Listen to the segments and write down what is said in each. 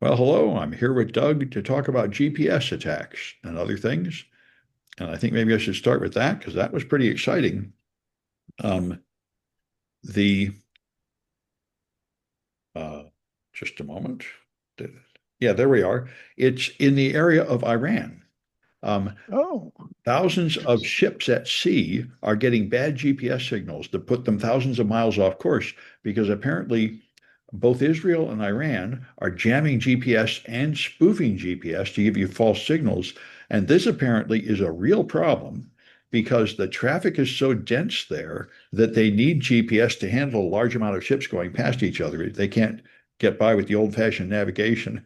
Well, hello. I'm here with Doug to talk about GPS attacks and other things. And I think maybe I should start with that because that was pretty exciting. Um, the uh, just a moment. Yeah, there we are. It's in the area of Iran. Um, Oh, Thousands of interesting. ships at sea are getting bad GPS signals that put them thousands of miles off course because apparently both Israel and Iran are jamming GPS and spoofing GPS to give you false signals. And this apparently is a real problem because the traffic is so dense there that they need GPS to handle a large amount of ships going past each other. They can't get by with the old-fashioned navigation.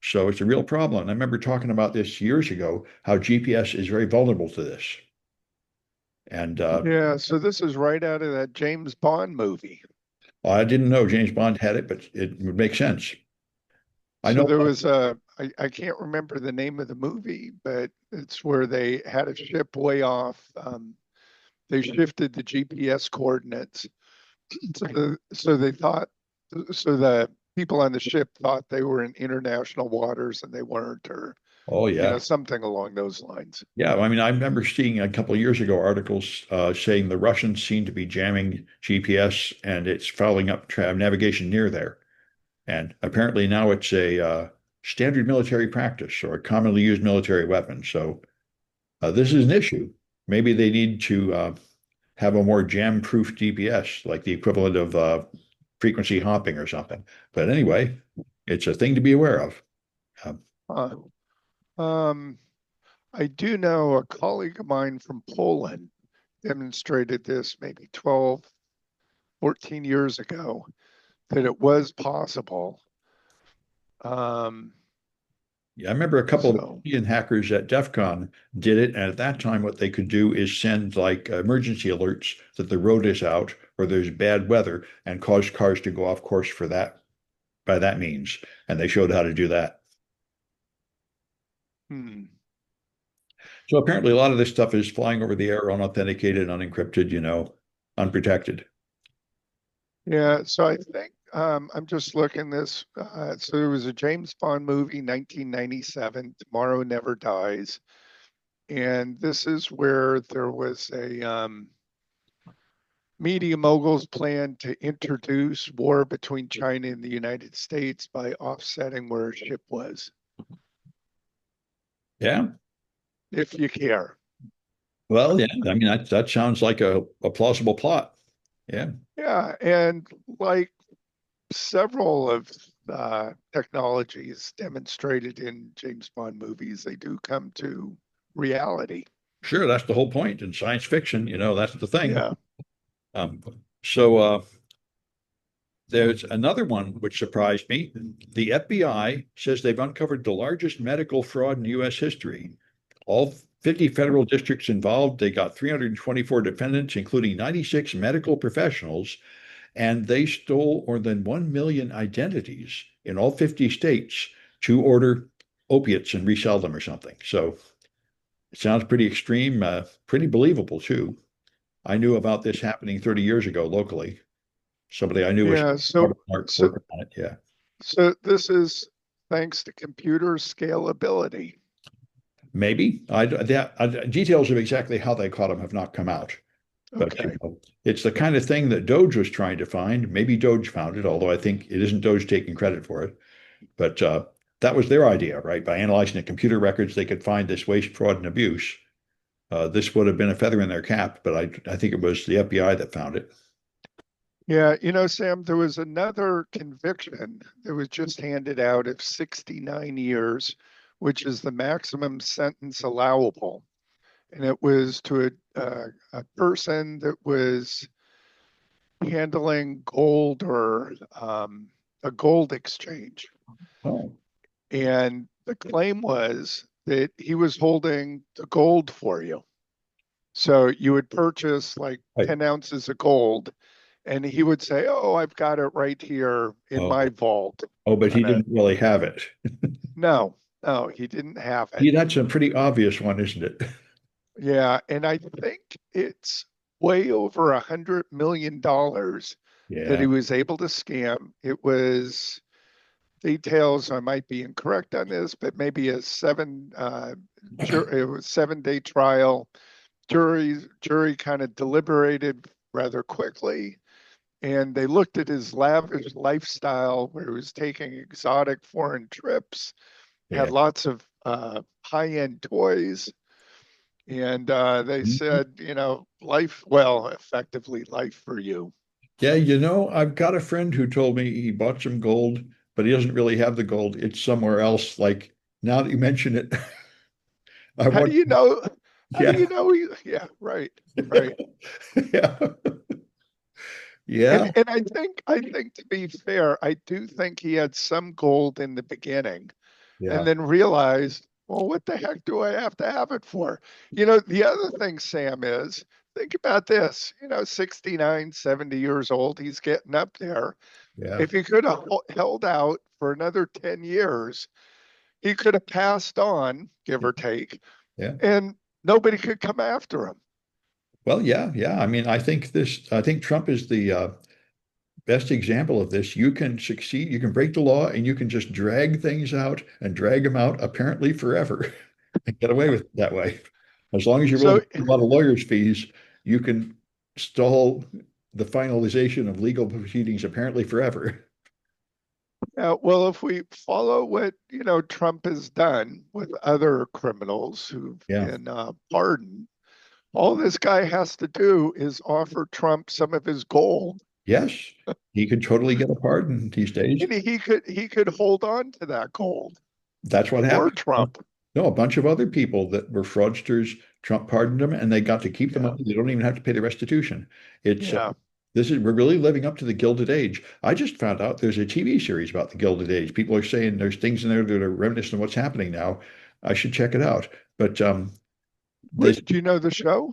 So it's a real problem. And I remember talking about this years ago, how GPS is very vulnerable to this. And Yeah, so this is right out of that James Bond movie. I didn't know James Bond had it, but it would make sense. I So know. there was I can't remember the name of the movie, but it's where they had a ship way off. They shifted the GPS coordinates. So they thought, so the people on the ship thought they were in international waters and they weren't, or, Oh yeah, something along those lines. yeah. I mean, I remember seeing a couple of years ago articles saying the Russians seem to be jamming GPS and it's fouling up navigation near there. And apparently now it's a standard military practice or a commonly used military weapon. So this is an issue. Maybe they need to have a more jam-proof GPS, like the equivalent of frequency hopping or something. But anyway, it's a thing to be aware of. Um, Uh, um, I do know a colleague of mine from Poland demonstrated this maybe 12, 14 years ago that it was possible. Um, yeah, I remember a couple of so, Indian hackers at DEF CON did it. And at that time, what they could do is send like emergency alerts that the road is out or there's bad weather and cause cars to go off course for that by that means. And they showed how to do that. hmm. So apparently, a lot of this stuff is flying over the air, unauthenticated, unencrypted, unprotected. Yeah, so I think I'm just looking this. So there was a James Bond movie, 1997, Tomorrow Never Dies. And this is where there was a media mogul's plan to introduce war between China and the United States by offsetting where a ship was, Yeah. if you care. Well, yeah. I mean, that sounds like a plausible plot. Yeah. Yeah, and like several of technologies demonstrated in James Bond movies, they do come to reality. Sure. That's the whole point in science fiction. That's the thing. Yeah. Um, so there's another one which surprised me. The FBI says they've uncovered the largest medical fraud in U.S. history. All 50 federal districts involved, they got 324 defendants, including 96 medical professionals, and they stole more than 1 million identities in all 50 states to order opiates and resell them or something. So it sounds pretty extreme, pretty believable too. I knew about this happening 30 years ago locally. Somebody I knew was Yeah. So, working on it. Yeah. so this is thanks to computer scalability. Maybe. Details of exactly how they caught him have not come out. But Okay. it's the kind of thing that Doge was trying to find. Maybe Doge found it, although I think it isn't Doge taking credit for it. But that was their idea, right? By analyzing the computer records, they could find this waste, fraud, and abuse. This would have been a feather in their cap, but I think it was the FBI that found it. Yeah. Sam, there was another conviction that was just handed out of 69 years, which is the maximum sentence allowable. And it was to a person that was handling gold or a gold exchange. Oh, And the claim was that he was holding the gold for you. So you would purchase like right. 10 ounces of gold, and he would say, "Oh, I've got it right here in Oh, my vault." oh, but he Kind of, didn't really have it. no, no, he didn't have it. See, that's a pretty obvious one, isn't it? Yeah. And I think it's way over $100 million that he Yeah. was able to scam. It was details. I might be incorrect on this, but maybe it was 7 day trial. Jury kind of deliberated rather quickly, and they looked at his lavish lifestyle where he was taking exotic foreign trips, had Yeah. lots of high-end toys, and they Mhm. said, life, well, effectively life for you. Yeah, I've got a friend who told me he bought some gold, but he doesn't really have the gold. It's somewhere else. Like now that you mention it, I How do want, you know? How do yeah, you know? Yeah, right, right. yeah, yeah, And I think to be fair, I do think he had some gold in the beginning and yeah, then realized, well, what the heck do I have it for? The other thing, Sam, is think about this, 69, 70 years old, he's getting up there. yeah, If he could have held out for another 10 years, he could have passed on, give or take, yeah. and nobody could come after him. Well, yeah, yeah. I mean, I think Trump is the best example of this. You can succeed, you can break the law, and you can just drag things out and drag them out apparently forever and get away with it that way. As long as you're willing So, to pay a lot of lawyers' fees, you can stall the finalization of legal proceedings apparently forever. well, if we follow what, Trump has done with other criminals who've Yeah. been pardoned, all this guy has to do is offer Trump some of his gold, Yes, he could totally get a pardon these days. and he could hold on to that gold That's what for happened. Trump. No, a bunch of other people that were fraudsters, Trump pardoned them, and they got to keep the Yeah, money. They don't even have to pay the restitution. It's yeah. we're really living up to the Gilded Age. I just found out there's a TV series about the Gilded Age. People are saying there's things in there that are reminiscent of what's happening now. I should check it out. But this Do you know the show?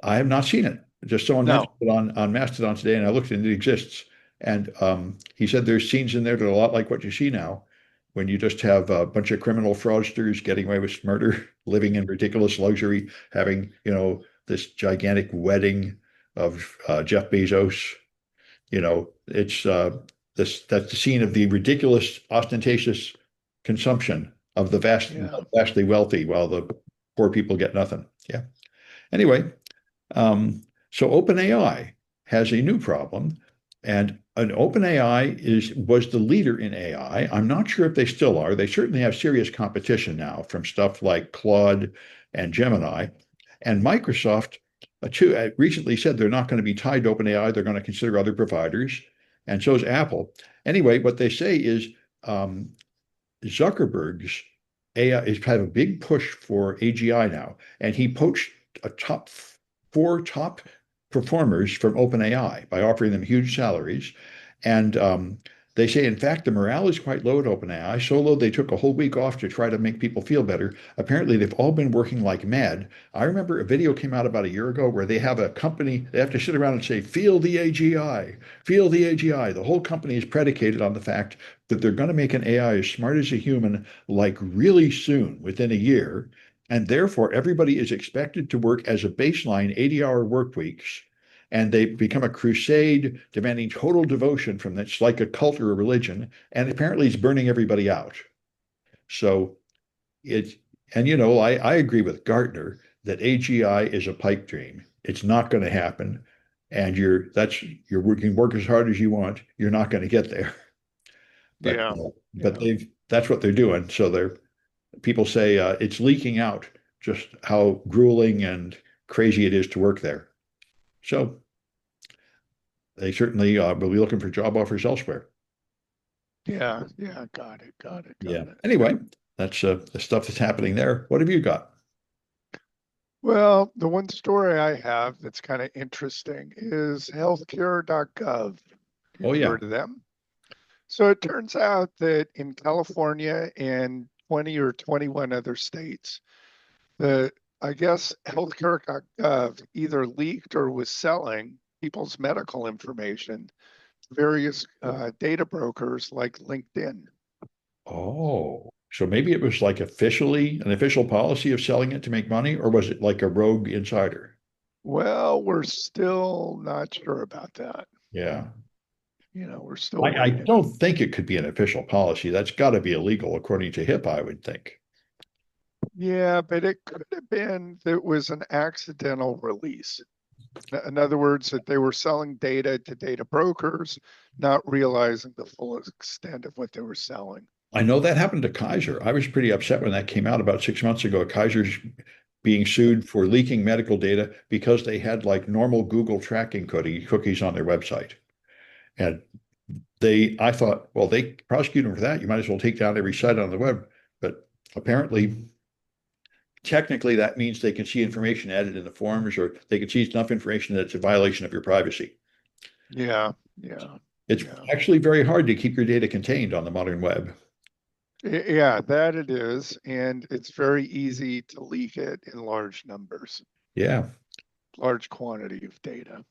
I have not seen it. Just someone mentioned No. it on Mastodon today, and I looked and it exists. And he said there's scenes in there that are a lot like what you see now, when you just have a bunch of criminal fraudsters getting away with murder, living in ridiculous luxury, having, this gigantic wedding of Jeff Bezos. It's that's the scene of the ridiculous, ostentatious consumption of the Yeah. vastly wealthy, while the poor people get nothing. Yeah. Anyway, so OpenAI has a new problem, and an OpenAI was the leader in AI. I'm not sure if they still are. They certainly have serious competition now from stuff like Claude and Gemini. And Microsoft recently said they're not going to be tied to OpenAI. They're going to consider other providers, and so is Apple. Anyway, what they say is um, Zuckerberg's AI is kind of a big push for AGI now, and he poached a four top performers from OpenAI by offering them huge salaries. And they say, in fact, the morale is quite low at OpenAI, so low they took a whole week off to try to make people feel better. Apparently, they've all been working like mad. I remember a video came out about a year ago where they have a company, they have to sit around and say, feel the AGI, feel the AGI. The whole company is predicated on the fact that they're going to make an AI as smart as a human, like really soon, within a year. And therefore, everybody is expected to work as a baseline 80-hour work weeks. And they become a crusade demanding total devotion from that's like a cult or a religion. And apparently it's burning everybody out. So it's, and I agree with Gartner that AGI is a pipe dream. It's not going to happen. And you're working work as hard as you want. You're not going to get there. But Yeah. but Yeah. that's what they're doing. So people say it's leaking out just how grueling and crazy it is to work there. So they certainly will be looking for job offers elsewhere. Yeah. Yeah. Got it. Got it. Yeah. Got it. Anyway, that's the stuff that's happening there. What have you got? Well, the one story I have that's kind of interesting is healthcare.gov. Oh You've yeah. heard of them. So it turns out that in California and 20 or 21 other states, the I guess healthcare.gov either leaked or was selling people's medical information to various data brokers like LinkedIn. Oh, so maybe it was like officially an official policy of selling it to make money, or was it like a rogue insider? Well, we're still not sure about that. Yeah. We're still I waiting. don't think it could be an official policy. That's got to be illegal according to HIPAA, I would think. Yeah, but it could have been that it was an accidental release. In other words, that they were selling data to data brokers, not realizing the full extent of what they were selling. I know that happened to Kaiser. I was pretty upset when that came out about 6 months ago. Kaiser's being sued for leaking medical data because they had like normal Google tracking cookies on their website. And I thought, well, they prosecute them for that. You might as well take down every site on the web. But apparently, technically, that means they can see information added in the forms, or they can see enough information that it's a violation of your privacy. Yeah, yeah, It's yeah. actually very hard to keep your data contained on the modern web. Yeah, that it is. And it's very easy to leak it in large numbers, Yeah. large quantity of data.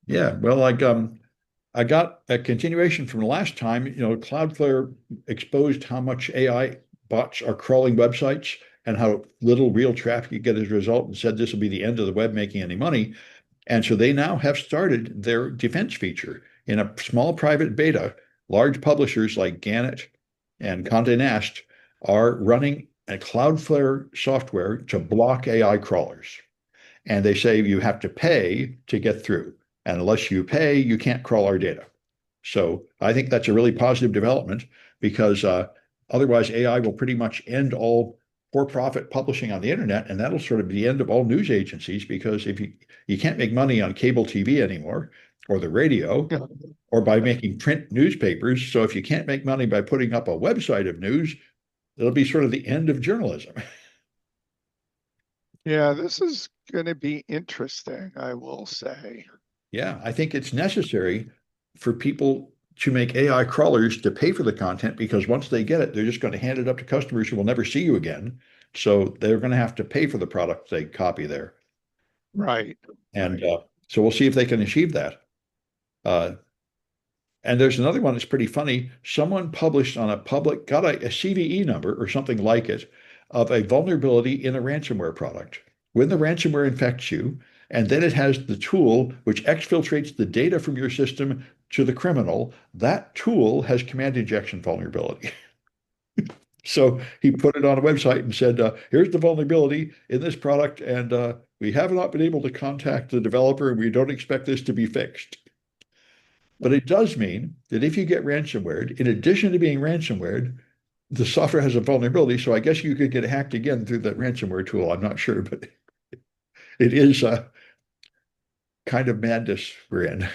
Yeah. Well, I got a continuation from last time. Cloudflare exposed how much AI bots are crawling websites and how little real traffic you get as a result, and said this will be the end of the web making any money. And so they now have started their defense feature in a small private beta. Large publishers like Gannett and Condé Nast are running a Cloudflare software to block AI crawlers. And they say you have to pay to get through. And unless you pay, you can't crawl our data. So I think that's a really positive development because otherwise AI will pretty much end all for-profit publishing on the internet, and that'll sort of be the end of all news agencies because if you can't make money on cable TV anymore or the radio Yeah. or by making print newspapers. So if you can't make money by putting up a website of news, it'll be sort of the end of journalism. Yeah, this is going to be interesting, I will say. Yeah, I think it's necessary for people to make AI crawlers to pay for the content because once they get it, they're just going to hand it up to customers who will never see you again. So they're going to have to pay for the product they copy there. Right, And right. so we'll see if they can achieve that. Uh, and there's another one that's pretty funny. Someone published on got a CVE number or something like it of a vulnerability in a ransomware product. When the ransomware infects you, and then it has the tool which exfiltrates the data from your system to the criminal, that tool has command injection vulnerability. So he put it on a website and said, here's the vulnerability in this product, and we have not been able to contact the developer, and we don't expect this to be fixed. But it does mean that if you get ransomware, in addition to being ransomware, the software has a vulnerability. So I guess you could get hacked again through that ransomware tool. I'm not sure, but it is a kind of madness we're in. I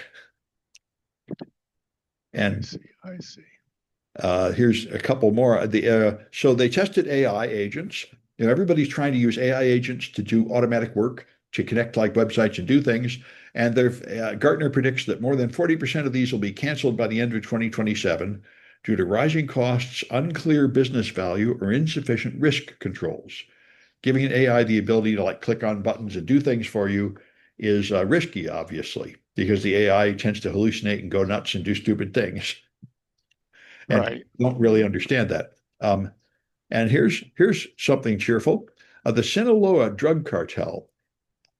And see, I see. here's a couple more. So they tested AI agents. Everybody's trying to use AI agents to do automatic work, to connect like websites and do things. And Gartner predicts that more than 40% of these will be canceled by the end of 2027 due to rising costs, unclear business value, or insufficient risk controls. Giving an AI the ability to like click on buttons and do things for you is risky, obviously, because the AI tends to hallucinate and go nuts and do stupid things, and Right. don't really understand that. And here's something cheerful. The Sinaloa drug cartel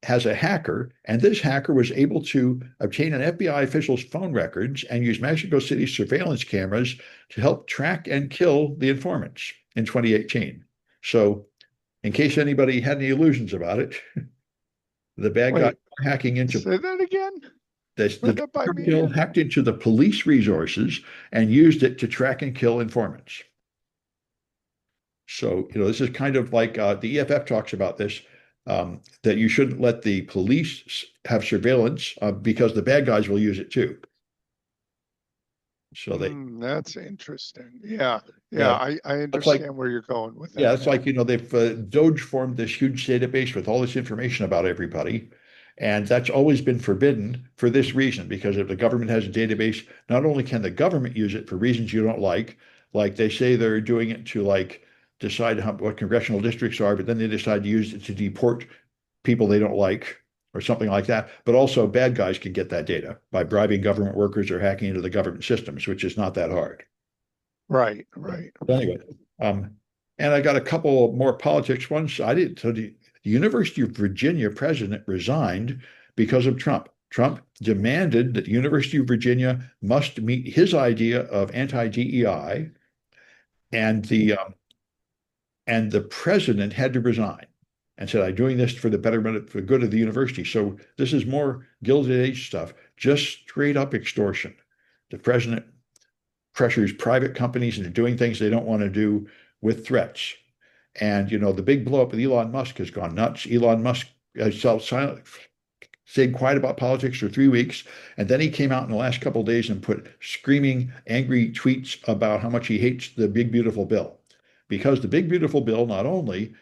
has a hacker, and this hacker was able to obtain an FBI official's phone records and use Mexico City's surveillance cameras to help track and kill the informants in 2018. So, in case anybody had any illusions about it, the bad guy Wait, hacking into say that again? the Run that by me cartel again? hacked into the police resources and used it to track and kill informants. So, this is kind of like the EFF talks about this, that you shouldn't let the police have surveillance because the bad guys will use it too. So That's interesting. Yeah, yeah, yeah, I it's like, understand where you're going with yeah, that it's like, now. they've Doge formed this huge database with all this information about everybody. And that's always been forbidden for this reason, because if the government has a database, not only can the government use it for reasons you don't like they say they're doing it to like decide what congressional districts are, but then they decide to use it to deport people they don't like or something like that. But also bad guys can get that data by bribing government workers or hacking into the government systems, which is not that hard. Right, right, So right. anyway, um, and I got a couple more politics ones. I did. So the University of Virginia president resigned because of Trump. Trump demanded that the University of Virginia must meet his idea of anti-DEI, and the president had to resign and said, "I'm doing this for the betterment, for the good of the university." So this is more Gilded Age stuff, just straight up extortion. The president pressures private companies into doing things they don't want to do with threats. And the big blow up with Elon Musk has gone nuts. Elon Musk has stayed quiet about politics for 3 weeks, and then he came out in the last couple of days and put screaming, angry tweets about how much he hates the big beautiful bill, because the big beautiful bill not only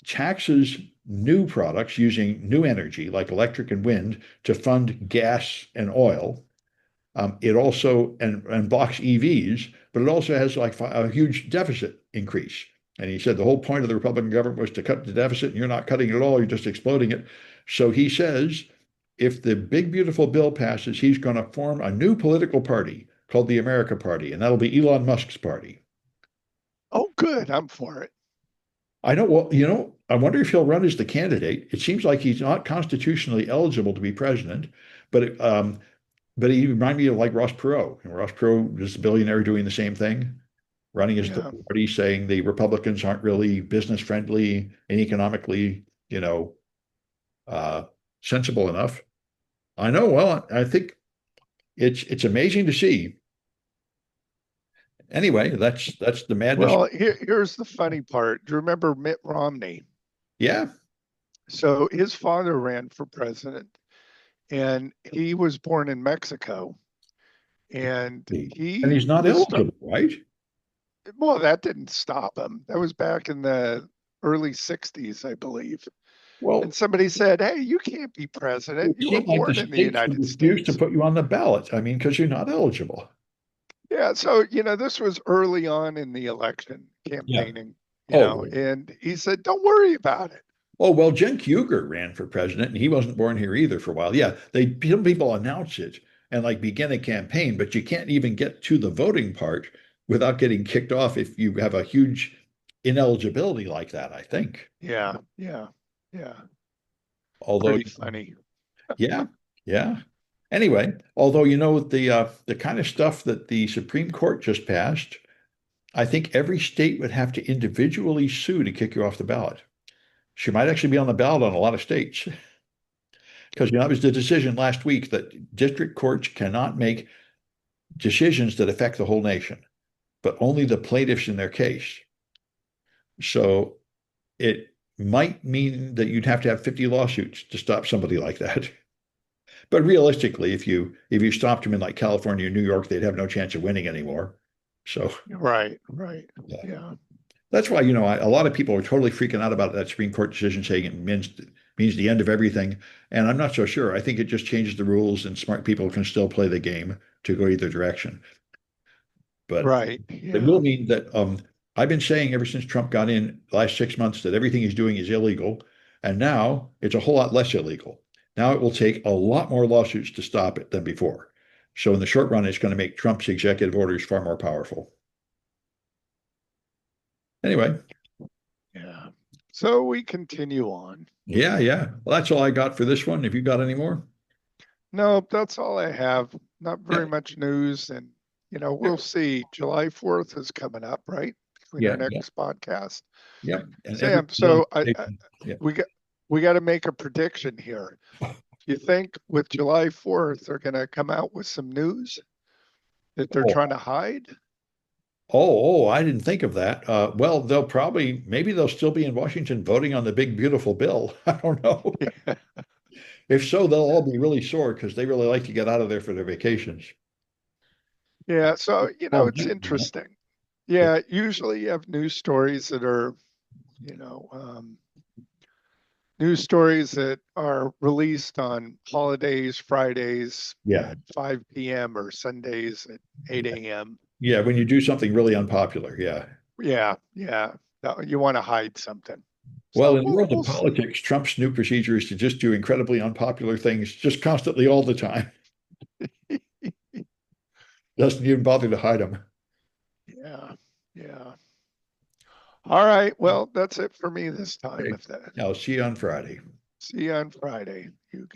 taxes new products using new energy like electric and wind to fund gas and oil. It also and blocks EVs, but it also has like a huge deficit increase. And he said the whole point of the Republican government was to cut the deficit, and you're not cutting it at all, you're just exploding it. So he says if the big beautiful bill passes, he's going to form a new political party called the America Party, and that'll be Elon Musk's party. Oh, good. I'm for it. I know. Well, I wonder if he'll run as the candidate. It seems like he's not constitutionally eligible to be president, but he reminded me of like Ross Perot. And Ross Perot is a billionaire doing the same thing, running his Yeah. party, saying the Republicans aren't really business friendly and economically, uh, sensible enough. I know. Well, I think it's amazing to see. Anyway, that's the madness. Well, here's the funny part. Do you remember Mitt Romney? Yeah, So his father ran for president, and he was born in Mexico. And and he he's not was, eligible, right? well, that didn't stop him. That was back in the early 60s, I believe. And Well, somebody said, "Hey, you can't be president. it You were seemed like the born in the states would United refuse to States." put you on the ballot. I mean, because you're not eligible. Yeah, so this was early on in the election Yeah. campaigning, Oh, and he said, "Don't worry about it." oh, well, Jen Kuger ran for president, and he wasn't born here either for a while. Yeah, some people announce it and like begin a campaign, but you can't even get to the voting part without getting kicked off if you have a huge ineligibility like that, I think. Yeah, yeah, yeah. Although, Pretty funny. yeah, yeah. Anyway, although the kind of stuff that the Supreme Court just passed, I think every state would have to individually sue to kick you off the ballot. She might actually be on the ballot on a lot of states. Because that was the decision last week that district courts cannot make decisions that affect the whole nation, but only the plaintiffs in their case. So it might mean that you'd have to have 50 lawsuits to stop somebody like that. But realistically, if you stopped them in like California or New York, they'd have no chance of winning anymore. So Right, right. yeah. Yeah. That's why, a lot of people are totally freaking out about that Supreme Court decision, saying it means the end of everything. And I'm not so sure. I think it just changes the rules, and smart people can still play the game to go either direction. But Right. it Yeah. will mean that I've been saying ever since Trump got in the last 6 months that everything he's doing is illegal. And now it's a whole lot less illegal. Now it will take a lot more lawsuits to stop it than before. So in the short run, it's going to make Trump's executive orders far more powerful. Anyway, Yeah. So we continue on. yeah, yeah. Well, that's all I got for this one. Have you got any more? No, that's all I have. Not very Yeah, much news. And, yeah, we'll see. July 4th is coming up, right? Between our yeah, yeah, next podcast. yeah. And every Sam, so yeah. we got we got to make a prediction here. Do you think with July 4th they're going to come out with some news that they're Oh, trying to hide? I didn't think of that. Well, maybe they'll still be in Washington voting on the big, beautiful bill. I don't know. If so, they'll all be really sore because they really like to get out of there for their vacations. Yeah, so Oh, it's yeah. interesting. Yeah. Yeah, usually you have news stories that are, you know, news stories that are released on holidays, Fridays Yeah. at 5 p.m. or Sundays at 8 a.m. Yeah. When you do something really unpopular. Yeah. Yeah, yeah. You want to hide something. Well, So in the we'll world we'll of politics, Trump's new procedure is to just do incredibly unpopular things just constantly all the time. Doesn't even bother to hide them. Yeah, yeah. All right. Well, that's it for me this time. Okay. If that, I'll see you on Friday. see you on Friday. You got